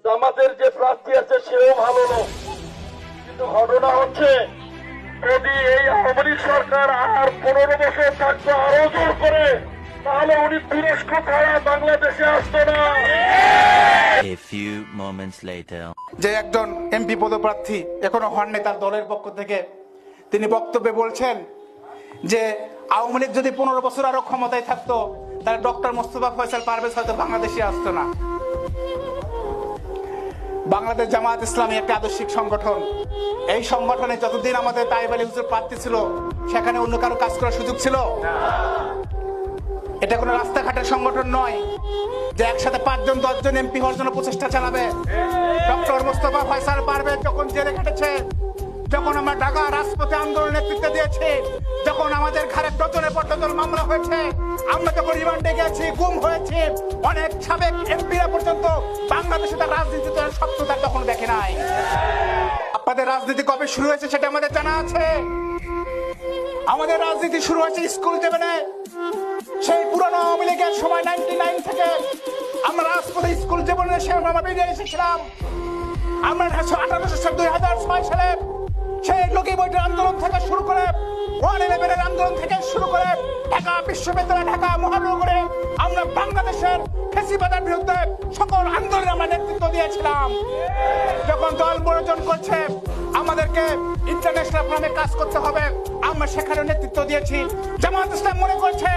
জামাতের যে প্রার্থী আছে সেও ভালো লোক, কিন্তু ঘটনা হচ্ছে যদি এই আওয়ামী লীগ সরকার আর 15 বছর থাকতো আরো জোর করে, তাহলে উনি তুরস্ক ছাড়া বাংলাদেশে আসতো না। A few moments later. যে একজন এমপি পদপ্রার্থী এখনো হননি তার দলের পক্ষ থেকে, তিনি বক্তব্যে বলছেন যে আওয়ামী লীগ যদি 15 বছর আরো ক্ষমতায় থাকতো তাহলে ডক্টর মোস্তফা ফয়সাল পারভেজ হয়তো বাংলাদেশে আসতো না। বাংলাদেশ জামাত ইসলামী একটা আদর্শিক সংগঠন। এই সংগঠনে যতদিন আমাদের তাইব আলী হুজুর প্রার্থী ছিল সেখানে অন্য কারো কাজ করার সুযোগ ছিল? এটা কোনো রাস্তাঘাটের সংগঠন নয় যে একসাথে 5 জন 10 জন এমপি হওয়ার জন্য প্রচেষ্টা চালাবে। ডক্টর মোস্তফা ফয়সাল পারভেজ যখন জেলে কেটেছে, যখন আমরা ঢাকা রাজপথে আন্দোলনের নেতৃত্ব দিয়েছি, যখন আমাদের ঘাড়ে ডজনের পর ডজন মামলা হয়েছে, আমরা যখন রিমান্ডে গেছি, গুম হয়েছি, অনেক সাবেক এমপিরা পর্যন্ত বাংলাদেশে তার রাজনীতিতে সত্যতা তখন দেখে নাই। আপনাদের রাজনীতি কবে শুরু হয়েছে সেটা আমাদের জানা আছে। আমাদের রাজনীতি শুরু হয়েছে স্কুল জীবনে। সেই পুরনো আওয়ামী লীগের সময় 99 থেকে আমরা রাজপথে স্কুল জীবনে আমরা বেরিয়ে এসেছিলাম। আমরা 2006 সালে সেই লগি বইটার আন্দোলন থেকে শুরু করে 111 আন্দোলন থেকে শুরু করে ঢাকা বিশ্ববিদ্যালয়, ঢাকা মহানগরে আমরা বাংলাদেশের ফ্যাসিবাদের বিরুদ্ধে সকল আন্দোলনে আমরা নেতৃত্ব দিয়েছিলাম। যখন দল প্রয়োজন করছে আমাদেরকে ইন্টারন্যাশনাল ফোরামে কাজ করতে হবে, আমরা সেখানে নেতৃত্ব দিয়েছি। জামাত ইসলাম মনে করছে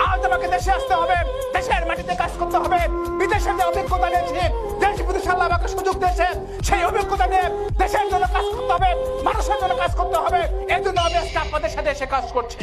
আজ আমাকে দেশে আসতে হবে, দেশের মাটিতে কাজ করতে হবে, বিদেশে যে অভিজ্ঞতা নিয়েছি, দেশ বিদেশে আল্লাহ আমাকে সুযোগ দিয়েছে, সেই অভিজ্ঞতা নিয়ে দেশের জন্য কাজ করতে হবে, মানুষের জন্য কাজ করতে হবে। এই জন্য আমি আজকে আপনাদের সাথে এসে কাজ করছি।